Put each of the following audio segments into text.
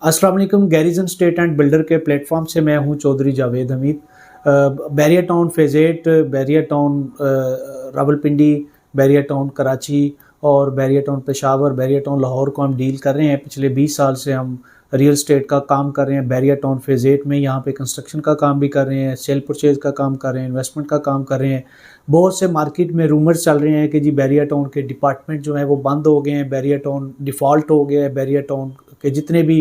अस्सलाम वालेकुम। Garrison state and builder के प्लेटफॉर्म से मैं हूं Chaudhry Javed Hameed. Bahria town phase 8, Bahria town Rawalpindi, Bahria town Karachi और बैरिया टाउन पेशावर, बैरिया टाउन लाहौर को हम डील कर रहे हैं। पिछले 20 साल से हम रियल स्टेट का काम कर रहे हैं। बैरिया टाउन फेज़ 8 में यहाँ पे कंस्ट्रक्शन का काम भी कर रहे हैं, सेल परचेज़ का काम कर रहे हैं, इन्वेस्टमेंट का काम कर रहे हैं। बहुत से मार्केट में रूमर्स चल रहे हैं कि जी बैरिया टाउन के डिपार्टमेंट जो है वो बंद हो गए हैं, बैरिया टाउन डिफ़ॉल्ट हो गया है, बैरिया टाउन के जितने भी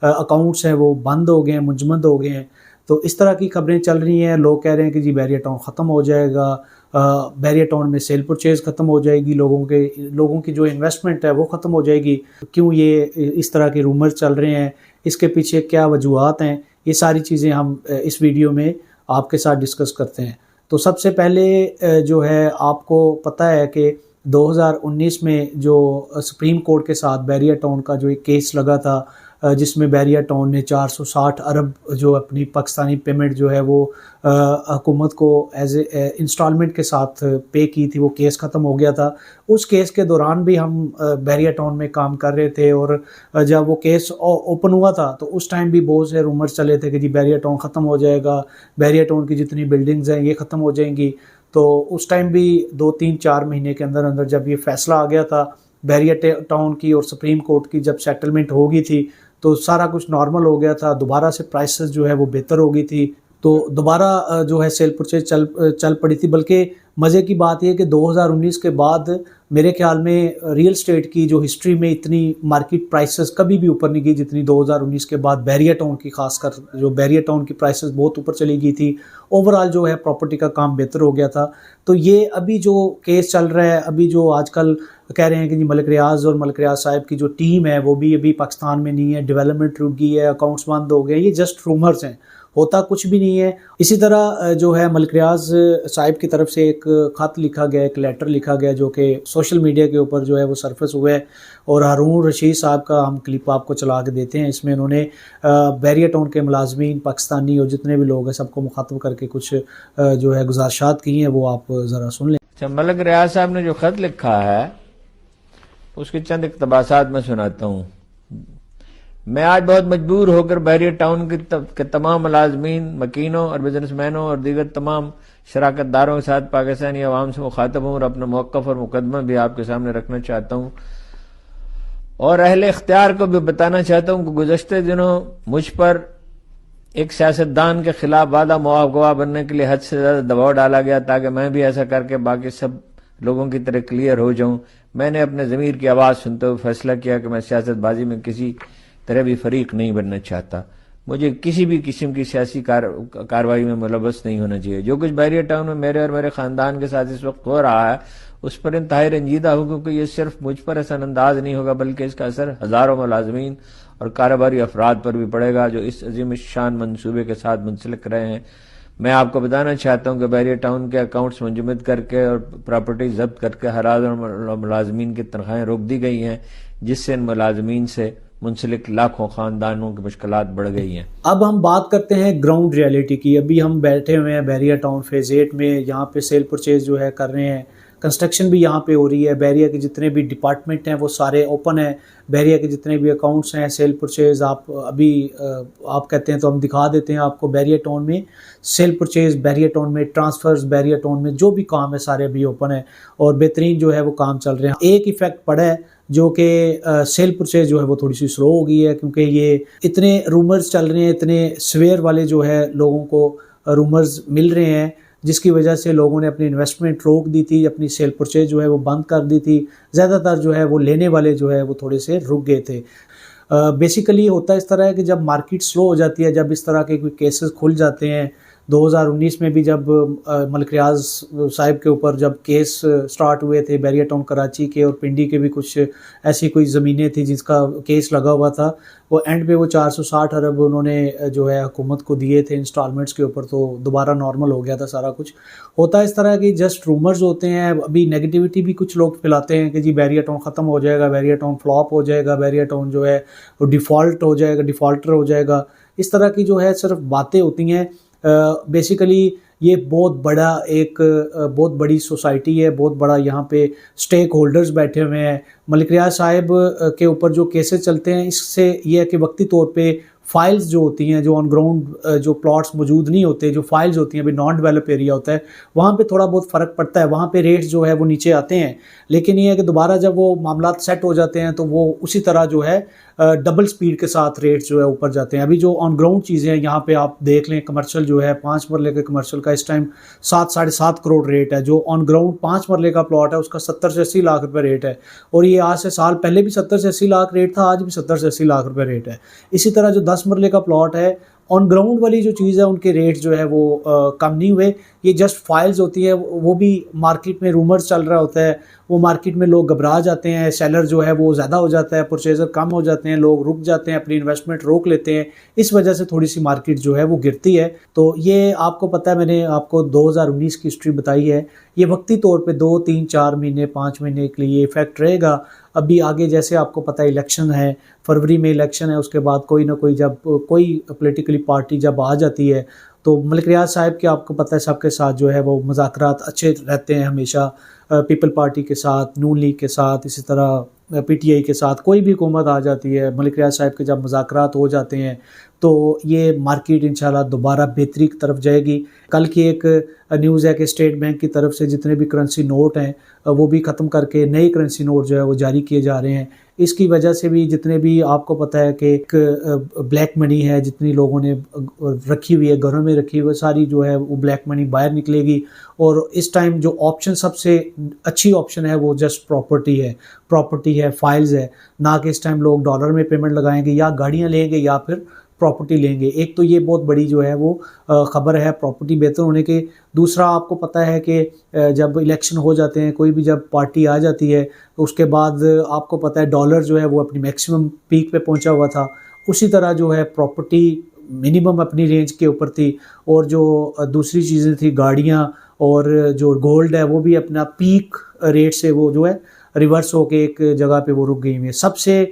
अकाउंट्स हैं वो बंद हो गए हैं, मुंजमद हो गए हैं। तो इस तरह की खबरें चल रही हैं। लोग कह रहे हैं कि जी बैरिया टाउन ख़त्म हो जाएगा, बैरिया टाउन में सेल परचेज़ ख़त्म हो जाएगी, लोगों की जो इन्वेस्टमेंट है वो ख़त्म हो जाएगी। क्यों ये इस तरह के रूमर्स चल रहे हैं, इसके पीछे क्या वजूहात हैं, ये सारी चीज़ें हम इस वीडियो में आपके साथ डिस्कस करते हैं। तो सबसे पहले जो है आपको पता है कि 2019 में जो सुप्रीम कोर्ट के साथ बैरिया टाउन का जो एक केस लगा था, जिसमें बैरिया टाउन ने 460 अरब जो अपनी पाकिस्तानी पेमेंट जो है वो हुकूमत को एज ए इंस्टॉलमेंट के साथ पे की थी, वो केस ख़त्म हो गया था। उस केस के दौरान भी हम बैरिया टाउन में काम कर रहे थे और जब वो केस ओपन हुआ था तो उस टाइम भी बहुत से रूमर्स चले थे कि जी बैरिया टाउन ख़त्म हो जाएगा, बैरिया टाउन की जितनी बिल्डिंग्स हैं ये ख़त्म हो जाएंगी। तो उस टाइम भी 2-3-4 महीने के अंदर अंदर जब ये फैसला आ गया था बैरिया टाउन की और सुप्रीम कोर्ट की, जब सेटलमेंट हो गई थी तो सारा कुछ नॉर्मल हो गया था। दोबारा से प्राइसेस जो है वो बेहतर हो गई थी, तो दोबारा जो है सेल परचेज चल पड़ी थी। बल्कि मज़े की बात यह कि 2019 के बाद मेरे ख्याल में रियल स्टेट की जो हिस्ट्री में इतनी मार्केट प्राइसेस कभी भी ऊपर नहीं गई जितनी 2019 के बाद बैरिया टाउन की, खासकर जो बैरिया टाउन की प्राइसेस बहुत ऊपर चली गई थी। ओवरऑल जो है प्रॉपर्टी का काम बेहतर हो गया था। तो ये अभी जो केस चल रहा है, अभी जो आजकल कह रहे हैं कि जी मलिक रियाज और मलिक रियाज साहब की जो टीम है वो भी अभी पाकिस्तान में नहीं है, डेवलपमेंट रुक गई है, अकाउंट्स बंद हो गए, ये जस्ट रूमर्स हैं, होता कुछ भी नहीं है। इसी तरह जो है मलिक रियाज साहिब की तरफ से एक ख़त लिखा गया, एक लेटर लिखा गया जो कि सोशल मीडिया के ऊपर जो है वो सरफेस हुआ है, और हारून रशीद साहब का हम क्लिप आपको चला के देते हैं। इसमें उन्होंने बैरिया टाउन के मुलाजमीन, पाकिस्तानी और जितने भी लोग हैं सबको मुखातब करके कुछ जो है गुजारिशात की हैं, वो आप ज़रा सुन लें। अच्छा, मलिक रियाज साहब ने जो ख़त लिखा है उसके चंद इक़्तिबासात मैं सुनाता हूँ। मैं आज बहुत मजबूर होकर बैरिया टाउन के तमाम मुलाजमीन, मकीनों और बिजनेसमैनों और दीगर तमाम शराकतदारों के साथ पाकिस्तानी अवाम से मुखातब हूँ और अपना मौक़िफ़ और मुकदमा भी आपके सामने रखना चाहता हूँ और अहले इख्तियार को भी बताना चाहता हूँ कि गुज़श्ते दिनों मुझ पर एक सियासतदान के खिलाफ वादा मुआवजा बनने के लिए हद से ज़्यादा दबाव डाला गया ताकि मैं भी ऐसा करके बाकी सब लोगों की तरह क्लियर हो जाऊं। मैंने अपने ज़मीर की आवाज़ सुनते हुए फैसला किया कि मैं सियासतबाजी में किसी तरह भी फरीक नहीं बनना चाहता। मुझे किसी भी किस्म की सियासी कार्रवाई में मुलव्वस नहीं होना चाहिए। जो कुछ बैरिया टाउन में मेरे और मेरे ख़ानदान के साथ इस वक्त हो रहा है उस पर इंतहाई रंजीदा हूँ, क्योंकि ये सिर्फ मुझ पर असर अंदाज नहीं होगा बल्कि इसका असर हज़ारों मुलाजमीन और कारोबारी अफराद पर भी पड़ेगा जो इस अजीम शान मनसूबे के साथ मुंसलिक रहे हैं। मैं आपको बताना चाहता हूँ कि बैरिया टाउन के अकाउंट्स मुंजमद करके और प्रॉपर्टी जब्त करके हज़ारों मुलाजमीन की तनख्वाहें रोक दी गई हैं, जिससे इन मुलाजमीन से मुंसलिक लाखों ख़ानदानों की मुश्किलात बढ़ गई हैं। अब हम बात करते हैं ग्राउंड रियलिटी की। अभी हम बैठे हुए हैं बैरिया टाउन फेज़ 8 में, यहाँ पे सेल परचेज जो है कर रहे हैं, कंस्ट्रक्शन भी यहाँ पे हो रही है। बैरिया के जितने भी डिपार्टमेंट हैं वो सारे ओपन हैं, बैरिया के जितने भी अकाउंट्स हैं, सेल परचेज आप अभी आप कहते हैं तो हम दिखा देते हैं आपको। बैरिया टाउन में सेल परचेज, बैरिया टाउन में ट्रांसफ़र्स, बैरिया टाउन में जो भी काम है सारे अभी ओपन है और बेहतरीन जो है वो काम चल रहे हैं। एक इफ़ेक्ट पड़ा है जो कि सेल परचेज जो है वो थोड़ी सी स्लो हो गई है, क्योंकि ये इतने रूमर्स चल रहे हैं, इतने सवेयर वाले जो है लोगों को रूमर्स मिल रहे हैं, जिसकी वजह से लोगों ने अपनी इन्वेस्टमेंट रोक दी थी, अपनी सेल परचेज जो है वो बंद कर दी थी। ज़्यादातर जो है वो लेने वाले जो है वो थोड़े से रुक गए थे। बेसिकली होता इस तरह है कि जब मार्केट स्लो हो जाती है, जब इस तरह के कोई केसेस खुल जाते हैं, 2019 में भी जब मलिक रियाज साहिब के ऊपर जब केस स्टार्ट हुए थे, बैरिया टाउन कराची के और पिंडी के भी कुछ ऐसी कोई ज़मीनें थी जिसका केस लगा हुआ था, वो एंड पे वो 460 अरब उन्होंने जो है हुकूमत को दिए थे इंस्टॉलमेंट्स के ऊपर, तो दोबारा नॉर्मल हो गया था सारा कुछ। होता इस तरह की जस्ट रूमर्स होते हैं। अभी नेगेटिविटी भी कुछ लोग फैलाते हैं कि जी बैरिया टाउन ख़त्म हो जाएगा, बैरिया टाउन फ्लॉप हो जाएगा, बैरिया टाउन जो है वो डिफ़ॉल्ट हो जाएगा, डिफ़ॉल्टर हो जाएगा। इस तरह की जो है सिर्फ बातें होती हैं। बेसिकली ये बहुत बड़ी सोसाइटी है, बहुत बड़ा यहाँ पे स्टेक होल्डर्स बैठे हुए हैं, मलिक रियाज साहब के ऊपर जो केसेस चलते हैं, इससे ये है कि वक्ती तौर पे फाइल्स जो होती हैं, जो ऑन ग्राउंड जो प्लॉट्स मौजूद नहीं होते, जो फाइल्स होती हैं, अभी नॉन डेवलप एरिया होता है, वहाँ पे थोड़ा बहुत फ़र्क पड़ता है, वहाँ पे रेट्स जो है वो नीचे आते हैं। लेकिन ये है कि दोबारा जब वो मामला सेट हो जाते हैं तो वो उसी तरह जो है डबल स्पीड के साथ रेट्स जो है ऊपर जाते हैं। अभी जो ऑन ग्राउंड चीज़ें हैं, यहाँ पे आप देख लें, कमर्शियल जो है 5 मरले के कमर्शियल का इस टाइम 7-7.5 करोड़ रेट है। जो ऑन ग्राउंड 5 मरले का प्लॉट है उसका 70 से 80 लाख रुपए रेट है, और ये आज से साल पहले भी 70 से 80 लाख रेट था, आज भी 70 से 80 लाख रुपए रेट है। इसी तरह जो 10 मरले का प्लॉट है, ऑन ग्राउंड वाली जो चीज़ है उनके रेट जो है वो कम नहीं हुए। ये जस्ट फाइल्स होती है, वो भी मार्केट में रूमर्स चल रहा होता है, वो मार्केट में लोग घबरा जाते हैं, सेलर जो है वो ज़्यादा हो जाता है, परचेजर कम हो जाते हैं, लोग रुक जाते हैं, अपनी इन्वेस्टमेंट रोक लेते हैं, इस वजह से थोड़ी सी मार्केट जो है वो गिरती है। तो ये आपको पता है, मैंने आपको 2019 की हिस्ट्री बताई है, ये वक्ती तौर पे 2, 3, 4 महीने 5 महीने के लिए इफेक्ट रहेगा। अभी आगे जैसे आपको पता है इलेक्शन है, फरवरी में इलेक्शन है, उसके बाद कोई ना कोई जब कोई पॉलिटिकली पार्टी जब आ जाती है तो मलिक रियाज साहब के आपको पता है सबके साथ जो है वो मुज़ाकरात अच्छे रहते हैं हमेशा, पीपल पार्टी के साथ, नून लीग के साथ, इसी तरह पीटीआई के साथ, कोई भी हुकूमत आ जाती है, मलिक रियाज साहब के जब मुज़ाकरात हो जाते हैं तो ये मार्केट इंशाल्लाह दोबारा बेहतरी की तरफ जाएगी। कल की एक न्यूज़ है कि स्टेट बैंक की तरफ से जितने भी करेंसी नोट हैं वो भी ख़त्म करके नए करेंसी नोट जो है वो जारी किए जा रहे हैं। इसकी वजह से भी जितने भी आपको पता है कि एक ब्लैक मनी है, जितनी लोगों ने रखी हुई है, घरों में रखी हुई, सारी जो है वो ब्लैक मनी बाहर निकलेगी। और इस टाइम जो ऑप्शन सबसे अच्छी ऑप्शन है वो जस्ट प्रॉपर्टी है, फाइल्स है, ना कि इस टाइम लोग डॉलर में पेमेंट लगाएंगे या गाड़ियाँ लेंगे या फिर प्रॉपर्टी लेंगे। एक तो ये बहुत बड़ी जो है वो ख़बर है प्रॉपर्टी बेहतर होने के। दूसरा आपको पता है कि जब इलेक्शन हो जाते हैं, कोई भी जब पार्टी आ जाती है तो उसके बाद आपको पता है डॉलर जो है वो अपनी मैक्सिमम पीक पे पहुंचा हुआ था, उसी तरह जो है प्रॉपर्टी मिनिमम अपनी रेंज के ऊपर थी, और जो दूसरी चीज़ें थी गाड़ियाँ और जो गोल्ड है वो भी अपना पीक रेट से वो जो है रिवर्स होके एक जगह पे वो रुक गई हुई है। सबसे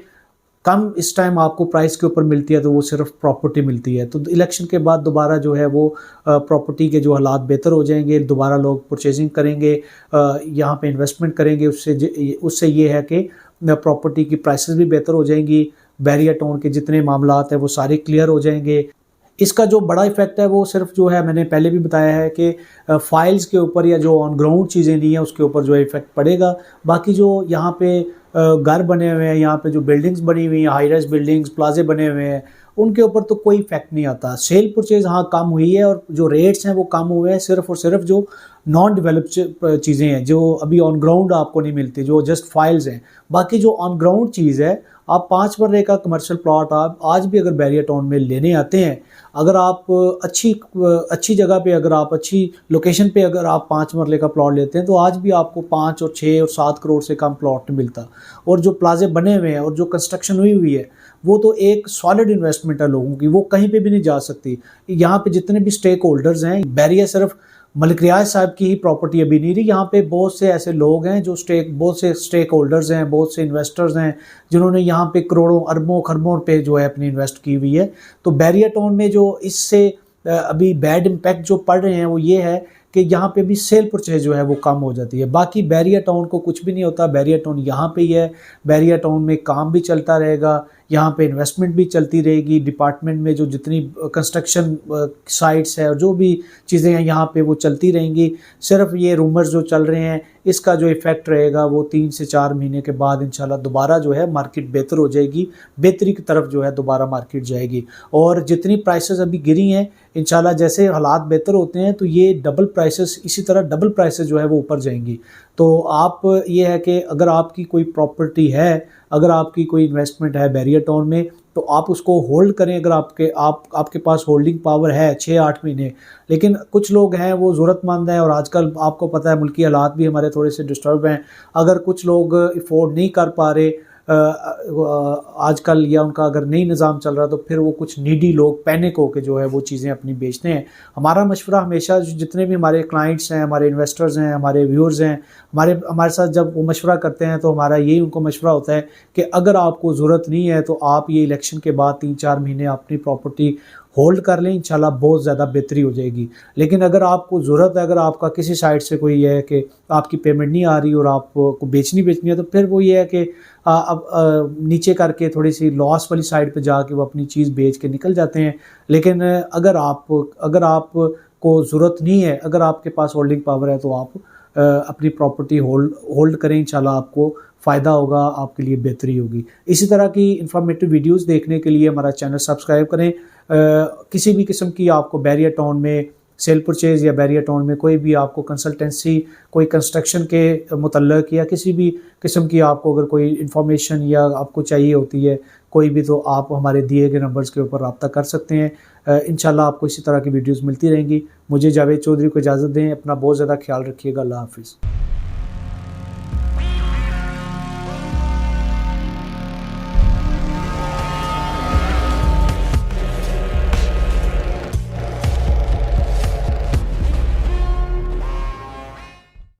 कम इस टाइम आपको प्राइस के ऊपर मिलती है तो वो सिर्फ प्रॉपर्टी मिलती है। तो इलेक्शन के बाद दोबारा जो है वो प्रॉपर्टी के जो हालात बेहतर हो जाएंगे, दोबारा लोग परचेजिंग करेंगे, यहाँ पे इन्वेस्टमेंट करेंगे, उससे ये है कि प्रॉपर्टी की प्राइसेस भी बेहतर हो जाएंगी, बैरियर टाउन के जितने मामलात हैं वो सारे क्लियर हो जाएंगे। इसका जो बड़ा इफेक्ट है वो सिर्फ जो है मैंने पहले भी बताया है कि फाइल्स के ऊपर या जो ऑन ग्राउंड चीज़ें नहीं है उसके ऊपर जो है इफेक्ट पड़ेगा। बाकी जो यहाँ पे घर बने हुए हैं, यहाँ पे जो बिल्डिंग्स बनी हुई हैं, हाई राइज बिल्डिंग्स, प्लाजे बने हुए हैं, उनके ऊपर तो कोई इफेक्ट नहीं आता। सेल परचेज हाँ कम हुई है और जो रेट्स हैं वो कम हुए हैं, सिर्फ और सिर्फ जो नॉन डेवलप्ड चीज़ें हैं जो अभी ऑन ग्राउंड आपको नहीं मिलती, जो जस्ट फाइल्स हैं। बाकी जो ऑन ग्राउंड चीज़ है, आप 5 मरले का कमर्शियल प्लॉट आप आज भी अगर बैरियर टाउन में लेने आते हैं, अगर आप अच्छी जगह पे, अगर आप अच्छी लोकेशन पे अगर आप 5 मरले का प्लॉट लेते हैं तो आज भी आपको 5 और 6 और 7 करोड़ से कम प्लॉट नहीं मिलता। और जो प्लाजे बने हुए हैं और जो कंस्ट्रक्शन हुई है वो तो एक सॉलिड इन्वेस्टमेंट है लोगों की, वो कहीं पे भी नहीं जा सकती। यहाँ पे जितने भी स्टेक होल्डर्स हैं, बैरियर सिर्फ मलिक रियाज साहब की ही प्रॉपर्टी अभी नहीं रही, यहाँ पे बहुत से ऐसे लोग हैं जो बहुत से स्टेक होल्डर्स हैं, बहुत से इन्वेस्टर्स हैं जिन्होंने यहाँ पे करोड़ों अरबों खरबों पे जो है अपनी इन्वेस्ट की हुई है। तो बैरियर टाउन में जो इससे अभी बैड इम्पैक्ट जो पड़ रहे हैं वो ये है कि यहाँ पे भी सेल परचेज जो है वो कम हो जाती है। बाकी बैरियर टाउन को कुछ भी नहीं होता, बैरियर टाउन यहाँ पे ही है, बैरियर टाउन में काम भी चलता रहेगा, यहाँ पे इन्वेस्टमेंट भी चलती रहेगी, डिपार्टमेंट में जो जितनी कंस्ट्रक्शन साइट्स है और जो भी चीज़ें हैं यहाँ पे वो चलती रहेंगी। सिर्फ ये रूमर्स जो चल रहे हैं इसका जो इफ़ेक्ट रहेगा वो 3 से 4 महीने के बाद इंशाल्लाह दोबारा जो है मार्केट बेहतर हो जाएगी, बेहतरी की तरफ जो है दोबारा मार्केट जाएगी। और जितनी प्राइसेस अभी गिरी हैं इंशाल्लाह जैसे हालात बेहतर होते हैं तो ये डबल प्राइसेस, इसी तरह डबल प्राइसेस जो है वो ऊपर जाएंगी। तो आप ये है कि अगर आपकी कोई प्रॉपर्टी है, अगर आपकी कोई इन्वेस्टमेंट है बैरियर टाउन में, तो आप उसको होल्ड करें। अगर आपके पास होल्डिंग पावर है 6-8 महीने। लेकिन कुछ लोग हैं वो ज़रूरतमंद हैं और आजकल आपको पता है मुल्की हालात भी हमारे थोड़े से डिस्टर्ब हैं। अगर कुछ लोग अफोर्ड नहीं कर पा रहे आजकल, या उनका अगर नहीं निज़ाम चल रहा, तो फिर वो कुछ नीडी लोग पैनिक होकर जो है वो चीज़ें अपनी बेचते हैं। हमारा मशवरा हमेशा जितने भी हमारे क्लाइंट्स हैं, हमारे इन्वेस्टर्स हैं, हमारे व्यूअर्स हैं, हमारे साथ जब वो मशवरा करते हैं तो हमारा यही उनको मशवरा होता है कि अगर आपको ज़रूरत नहीं है तो आप ये इलेक्शन के बाद 3-4 महीने अपनी प्रॉपर्टी होल्ड कर लें, इंशाल्लाह बहुत ज़्यादा बेहतरी हो जाएगी। लेकिन अगर आपको ज़रूरत है, अगर आपका किसी साइड से कोई है कि आपकी पेमेंट नहीं आ रही और आपको बेचनी है, तो फिर वो ये है कि अब नीचे करके थोड़ी सी लॉस वाली साइड पे जाके वो अपनी चीज़ बेच के निकल जाते हैं। लेकिन अगर आपको ज़रूरत नहीं है, अगर आपके पास होल्डिंग पावर है, तो आप अपनी प्रॉपर्टी होल्ड करें, इंशाल्लाह आपको फ़ायदा होगा, आपके लिए बेहतरी होगी। इसी तरह की इन्फॉर्मेटिव वीडियोस देखने के लिए हमारा चैनल सब्सक्राइब करें। किसी भी किस्म की आपको बैरिया टाउन में सेल परचेज़ या बैरिया टाउन में कोई भी आपको कंसल्टेंसी, कोई कंस्ट्रक्शन के मुतल्लक या किसी भी किस्म की आपको अगर कोई इन्फॉर्मेशन या आपको चाहिए होती है कोई भी, तो आप हमारे दिए गए नंबर्स के ऊपर रब्ता कर सकते हैं। इंशाल्लाह आपको इसी तरह की वीडियोस मिलती रहेंगी। मुझे जावेद चौधरी को इजाज़त दें। अपना बहुत ज़्यादा ख्याल रखिएगा। अल्लाह हाफ़िज़।